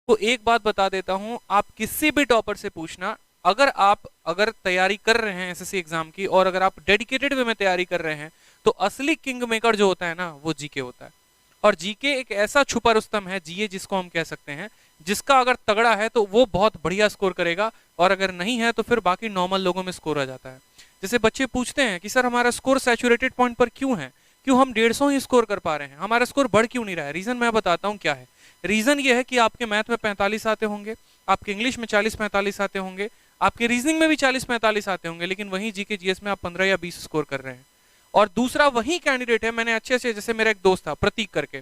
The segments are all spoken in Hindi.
तो एक बात बता देता हूं, आप किसी भी टॉपर से पूछना, अगर तैयारी कर रहे हैं एसएससी एग्जाम की, और अगर आप डेडिकेटेड वे में तैयारी कर रहे हैं, तो असली किंग मेकर जो होता है ना, वो जीके होता है। और जीके एक ऐसा छुपा रुस्तम है, जीए जिसको हम कह सकते हैं, जिसका अगर तगड़ा है तो वो बहुत बढ़िया स्कोर करेगा, और अगर नहीं है तो फिर बाकी नॉर्मल लोगों में स्कोर आ जाता है। जैसे बच्चे पूछते हैं कि सर हमारा स्कोर सैचुरेटेड पॉइंट पर क्यों है, क्यों हम 150 ही स्कोर कर पा रहे हैं, हमारा स्कोर बढ़ क्यों नहीं रहा है? रीजन मैं बताता हूँ क्या है। रीजन ये है कि आपके मैथ में 45 आते होंगे, आपके इंग्लिश में 40-45 आते होंगे, आपके रीजनिंग में भी 40-45 आते होंगे, लेकिन वहीं जीके जीएस में आप 15 या 20 स्कोर कर रहे हैं। और दूसरा वही कैंडिडेट है, मैंने अच्छे से, जैसे मेरा एक दोस्त था प्रतीक करके,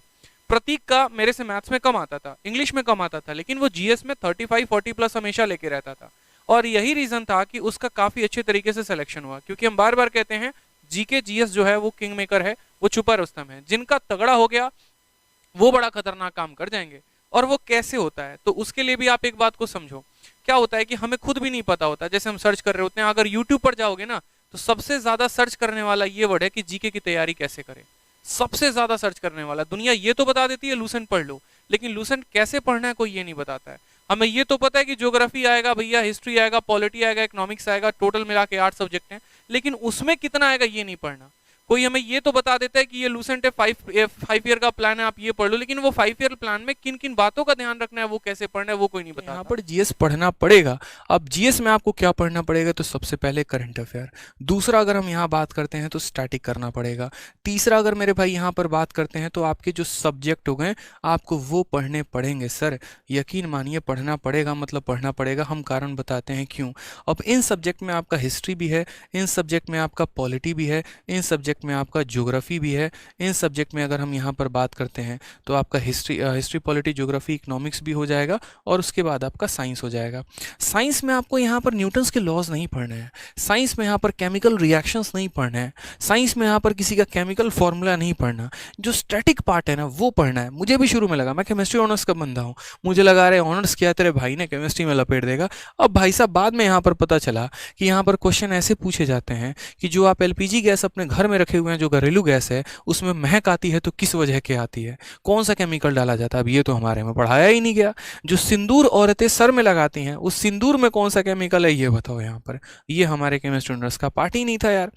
प्रतीक का मेरे से मैथ्स में कम आता था, इंग्लिश में कम आता था, लेकिन वो जीएस में 35-40 प्लस हमेशा लेके रहता था। और यही रीजन था कि उसका काफी अच्छे तरीके से सिलेक्शन हुआ, क्योंकि हम बार बार कहते हैं जीके जीएस जो है वो किंग मेकर है, वो छुपा रुस्तम है। जिनका तगड़ा हो गया वो बड़ा खतरनाक काम कर जाएंगे। और वो कैसे होता है, तो उसके लिए भी आप एक बात को समझो। क्या होता है कि हमें खुद भी नहीं पता होता, जैसे हम सर्च कर रहे होते हैं, अगर यूट्यूब पर जाओगे ना, तो सबसे ज्यादा सर्च करने वाला ये वर्ड है कि जीके की तैयारी कैसे करें। सबसे ज्यादा सर्च करने वाला, दुनिया ये तो बता देती है लूसेंट पढ़ लो, लेकिन लूसेंट कैसे पढ़ना है कोई ये नहीं बताता है। हमें ये तो पता है कि ज्योग्राफी आएगा भैया, हिस्ट्री आएगा, पॉलिटी आएगा, इकोनॉमिक्स आएगा, टोटल मिला के 8 सब्जेक्ट हैं, लेकिन उसमें कितना आएगा ये नहीं पढ़ना। कोई हमें ये तो बता देता है कि ये लूसेंट है, 5 ईयर का प्लान है, आप ये पढ़ लो, लेकिन वो 5 ईयर प्लान में किन किन बातों का ध्यान रखना है, वो कैसे पढ़ना है, वो कोई नहीं तो यहाँ बताता। पर जीएस पढ़ना पड़ेगा। अब जीएस में आपको क्या पढ़ना पड़ेगा, तो सबसे पहले करंट अफेयर। दूसरा अगर हम यहाँ बात करते हैं तो स्टैटिक करना पड़ेगा। तीसरा अगर मेरे भाई यहाँ पर बात करते हैं तो आपके जो सब्जेक्ट हो गए आपको वो पढ़ने पड़ेंगे सर। यकीन मानिए पढ़ना पड़ेगा, मतलब पढ़ना पड़ेगा। हम कारण बताते हैं क्यों। अब इन सब्जेक्ट में आपका हिस्ट्री भी है, इन सब्जेक्ट में आपका पॉलिटी भी है, इन सब्जेक्ट में आपका ज्योग्राफी भी है, इन सब्जेक्ट में अगर हम यहाँ पर बात करते हैं तो आपका हिस्ट्री पॉलिटी ज्योग्राफी इकोनॉमिक्स भी हो जाएगा, और उसके बाद आपका साइंस हो जाएगा। साइंस में आपको यहाँ पर न्यूटन्स के लॉज नहीं पढ़ने हैं, साइंस में यहाँ पर केमिकल रिएक्शंस नहीं पढ़ने हैं, साइंस में यहाँ पर किसी का केमिकल फॉर्मूला नहीं पढ़ना। जो स्टैटिक पार्ट है ना वो पढ़ना है। मुझे भी शुरू में लगा, मैं केमिस्ट्री ऑनर्स का बंदा हूँ, मुझे लगा रहे ऑनर्स किया तेरे भाई ने केमिस्ट्री में लपेट देगा। अब भाई साहब बाद में यहाँ पर पता चला कि यहाँ पर क्वेश्चन ऐसे पूछे जाते हैं कि जो आप एलपीजी गैस अपने घर में रखे हुए हैं, जो घरेलू गैस है, उसमें महक आती है तो किस वजह के आती है, कौन सा केमिकल डाला जाता है। अब ये तो हमारे में पढ़ाया ही नहीं गया। जो सिंदूर औरतें सर में लगाती हैं, उस सिंदूर में कौन सा केमिकल है ये बताओ यहाँ पर। ये हमारे केमिस्ट्री ऑनर्स का पार्ट ही नहीं था यार।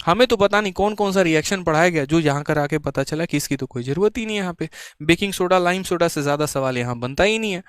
हमें तो पता नहीं कौन कौन सा रिएक्शन पढ़ाया गया, जो यहाँ कर आके पता चला कि इसकी तो कोई जरूरत ही नहीं है यहाँ पे। बेकिंग सोडा लाइम सोडा से ज्यादा सवाल यहाँ बनता ही नहीं है।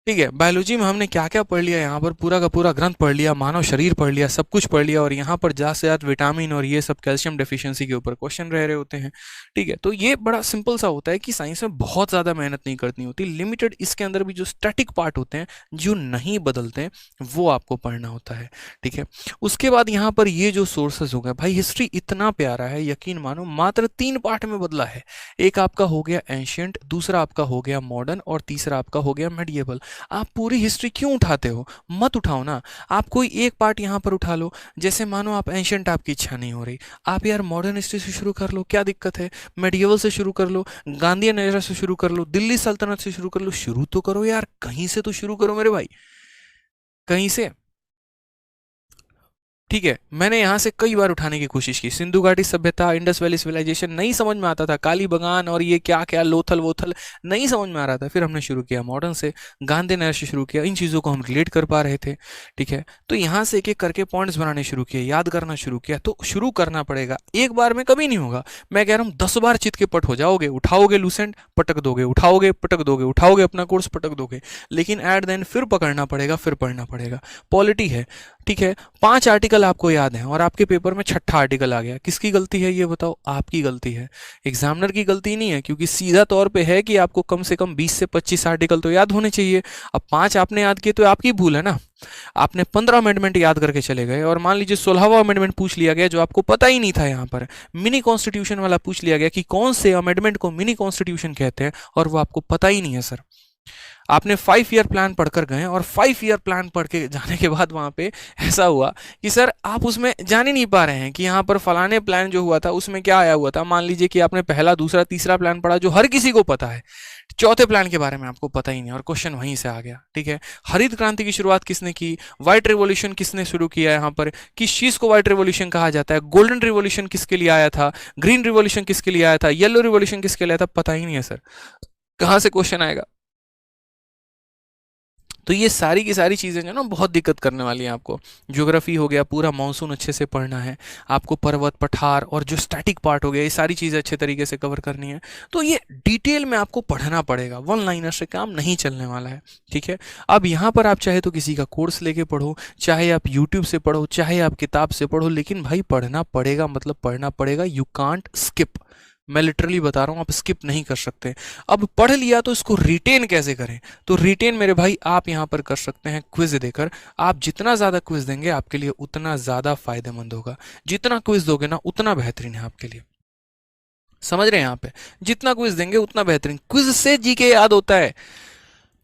ठीक है, बायोलॉजी में हमने क्या क्या पढ़ लिया, यहाँ पर पूरा का पूरा ग्रंथ पढ़ लिया, मानव शरीर पढ़ लिया, सब कुछ पढ़ लिया, और यहाँ पर ज्यादा से ज्यादा विटामिन और ये सब कैल्शियम डेफिशिएंसी के ऊपर क्वेश्चन रह रहे होते हैं। ठीक है, तो ये बड़ा सिंपल सा होता है कि साइंस में बहुत ज़्यादा मेहनत नहीं करनी होती, लिमिटेड। इसके अंदर भी जो स्टैटिक पार्ट होते हैं जो नहीं बदलते हैं वो आपको पढ़ना होता है। ठीक है, उसके बाद यहाँ पर ये जो सोर्सेज हो गए भाई, हिस्ट्री इतना प्यारा है, यकीन मानो मात्र 3 पार्ट में बदला है। एक आपका हो गया एंशियंट, दूसरा आपका हो गया मॉडर्न, और तीसरा आपका हो गया मेडिएवल। आप पूरी हिस्ट्री क्यों उठाते हो, मत उठाओ ना। आप कोई एक पार्ट यहाँ पर उठा लो। जैसे मानो आप एंशियंट, आपकी इच्छा नहीं हो रही, आप यार मॉडर्न हिस्ट्री से शुरू कर लो, क्या दिक्कत है। मेडिएवल से शुरू कर लो, गांधीयन एरा से शुरू कर लो, दिल्ली सल्तनत से शुरू कर लो। शुरू तो करो यार, कहीं से तो शुरू करो मेरे भाई, कहीं से। ठीक है, मैंने यहाँ से कई बार उठाने की कोशिश की, सिंधु घाटी सभ्यता, इंडस वैली सिविलाइजेशन, नहीं समझ में आता था, काली बगान और ये क्या क्या लोथल वोथल नहीं समझ में आ रहा था। फिर हमने शुरू किया मॉडर्न से, गांधी नगर से शुरू किया, इन चीज़ों को हम रिलेट कर पा रहे थे। ठीक है, तो यहाँ से एक एक करके पॉइंट्स बनाने शुरू किए, याद करना शुरू किया। तो शुरू करना पड़ेगा, एक बार में कभी नहीं होगा। मैं कह रहा हूँ 10 बार चित के पट हो जाओगे, उठाओगे लूसेंट पटक दोगे, उठाओगे पटक दोगे, उठाओगे अपना कोर्स पटक दोगे, लेकिन एट द एंड फिर पकड़ना पड़ेगा, फिर पढ़ना पड़ेगा। पॉलिटी है, ठीक है, 5 आर्टिकल आपको याद है और आपके पेपर में छठा आर्टिकल आ गया, किसकी गलती है ये बताओ। आपकी गलती है, एग्जामिनर की गलती नहीं है, क्योंकि सीधा तौर पे है कि आपको कम से कम 20 से 25 आर्टिकल तो याद होने चाहिए। अब 5 आपने याद किए तो आपकी भूल है ना। आपने 15 अमेंडमेंट याद करके चले गए, और मान लीजिए 16वां अमेंडमेंट पूछ लिया गया जो आपको पता ही नहीं था। यहाँ पर मिनी कॉन्स्टिट्यूशन वाला पूछ लिया गया कि कौन से अमेंडमेंट को मिनी कॉन्स्टिट्यूशन कहते हैं, और वो आपको पता ही नहीं है सर। आपने 5 ईयर प्लान पढ़कर गए, और 5 ईयर प्लान पढ़ के जाने के बाद वहां पे ऐसा हुआ कि सर आप उसमें जान ही नहीं पा रहे हैं कि यहाँ पर फलाने प्लान जो हुआ था उसमें क्या आया हुआ था। मान लीजिए कि आपने पहला दूसरा तीसरा प्लान पढ़ा जो हर किसी को पता है, चौथे प्लान के बारे में आपको पता ही नहीं, और क्वेश्चन वहीं से आ गया। ठीक है, हरित क्रांति की शुरुआत किसने की, व्हाइट रिवॉल्यूशन किसने शुरू किया, यहाँ पर किस चीज को व्हाइट रिवॉल्यूशन कहा जाता है, गोल्डन रिवॉल्यूशन किसके लिए आया था, ग्रीन रिवॉल्यूशन किसके लिए आया था, येलो रिवॉल्यूशन किसके लिए आया था, पता ही नहीं है सर। कहाँ से क्वेश्चन आएगा। तो ये सारी की सारी चीज़ें जो ना बहुत दिक्कत करने वाली हैं आपको। ज्योग्राफी हो गया, पूरा मानसून अच्छे से पढ़ना है आपको, पर्वत पठार और जो स्टैटिक पार्ट हो गया, ये सारी चीज़ें अच्छे तरीके से कवर करनी है। तो ये डिटेल में आपको पढ़ना पड़ेगा, वन लाइनर से काम नहीं चलने वाला है, ठीक है। अब यहाँ पर आप चाहे तो किसी का कोर्स लेके पढ़ो, चाहे आप यूट्यूब से पढ़ो, चाहे आप किताब से पढ़ो, लेकिन भाई पढ़ना पड़ेगा, मतलब पढ़ना पड़ेगा। You can't skip. मैं लिटरली बता रहा हूँ, आप स्किप नहीं कर सकते। अब पढ़ लिया तो इसको रिटेन कैसे करें? तो रिटेन मेरे भाई आप यहाँ पर कर सकते हैं क्विज देकर। आप जितना ज़्यादा क्विज देंगे आपके लिए उतना ज़्यादा फायदेमंद होगा। जितना क्विज दोगे ना उतना बेहतरीन है आपके लिए। समझ रहे हैं यहाँ पे? जितना क्विज देंगे उतना बेहतरीन। क्विज से जीके याद होता है।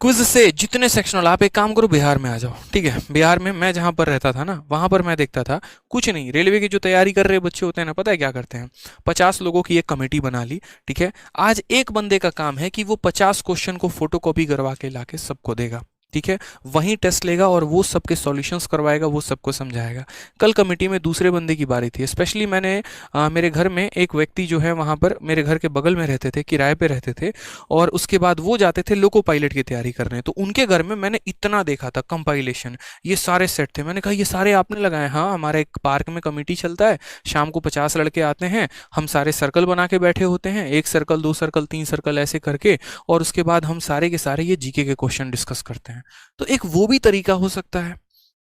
क्विज से जितने सेक्शनल, आप एक काम करो, बिहार में आ जाओ, ठीक है। बिहार में मैं जहां पर रहता था ना, वहां पर मैं देखता था कुछ नहीं, रेलवे की जो तैयारी कर रहे बच्चे होते हैं ना, पता है क्या करते हैं? 50 लोगों की एक कमेटी बना ली, ठीक है। आज एक बंदे का काम है कि वो 50 क्वेश्चन को फोटोकॉपी करवा के लाके सबको देगा, ठीक है। वहीं टेस्ट लेगा और वो सबके सॉल्यूशंस करवाएगा, वो सबको समझाएगा। कल कमेटी में दूसरे बंदे की बारी थी। स्पेशली मैंने मेरे घर में एक व्यक्ति जो है वहाँ पर मेरे घर के बगल में रहते थे, किराए पे रहते थे, और उसके बाद वो जाते थे लोको पायलट की तैयारी करने। तो उनके घर में मैंने इतना देखा था कंपाइलेशन, ये सारे सेट थे। मैंने कहा ये सारे आपने लगाए? हाँ, हमारे एक पार्क में कमेटी चलता है, शाम को 50 लड़के आते हैं, हम सारे सर्कल बना के बैठे होते हैं, 1 सर्कल 2 सर्कल 3 सर्कल ऐसे करके, और उसके बाद हम सारे के सारे ये जीके के क्वेश्चन डिस्कस करते हैं। तो एक वो भी तरीका हो सकता है।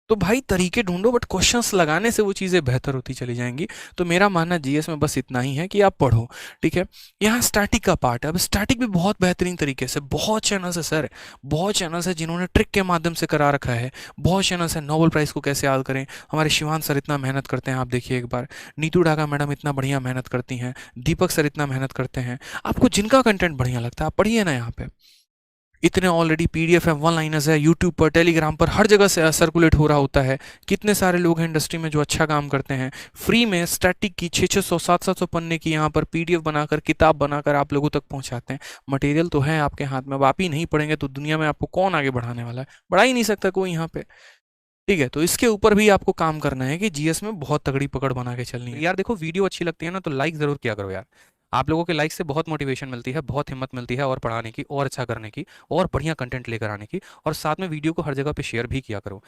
तो भाई तरीके ढूंढो, बट क्वेश्चंस लगाने से वो चीज़ें बेहतर होती चली जाएंगी। तो मेरा मानना जीएस में बस इतना ही है कि आप पढ़ो, ठीक है। यहाँ स्टैटिक का पार्ट है। अब स्टैटिक भी बहुत बेहतरीन तरीके से, बहुत चैनल्स है सर, बहुत चैनल्स है जिन्होंने ट्रिक के माध्यम से करा रखा है। बहुत चैनल्स है, नोबेल प्राइज़ को कैसे याद करें, हमारे शिवान सर इतना मेहनत करते हैं, आप देखिए एक बार। नीतू ढाका मैडम इतना बढ़िया मेहनत करती हैं, दीपक सर इतना मेहनत करते हैं। आपको जिनका कंटेंट बढ़िया लगता है आप पढ़िए ना। यहाँ पे इतने ऑलरेडी पीडीएफ है, वन लाइनर्स है, यूट्यूब पर, टेलीग्राम पर, हर जगह से सर्कुलेट हो रहा होता है। कितने सारे लोग हैं इंडस्ट्री में जो अच्छा काम करते हैं। फ्री में स्टैटिक की 600 700 पन्ने की यहाँ पर पीडीएफ बनाकर, किताब बनाकर आप लोगों तक पहुंचाते हैं। मटेरियल तो है आपके हाथ में, अब आप ही नहीं पढ़ेंगे तो दुनिया में आपको कौन आगे बढ़ाने वाला है? बढ़ा ही नहीं सकता कोई यहाँ पे, ठीक है। तो इसके ऊपर भी आपको काम करना है कि जीएस में बहुत तगड़ी पकड़ बना के चलनी है। यार देखो, वीडियो अच्छी लगती है ना तो लाइक जरूर किया करो यार। आप लोगों के लाइक से बहुत मोटिवेशन मिलती है, बहुत हिम्मत मिलती है और पढ़ाने की, और अच्छा करने की, और बढ़िया कंटेंट लेकर आने की। और साथ में वीडियो को हर जगह पे शेयर भी किया करो।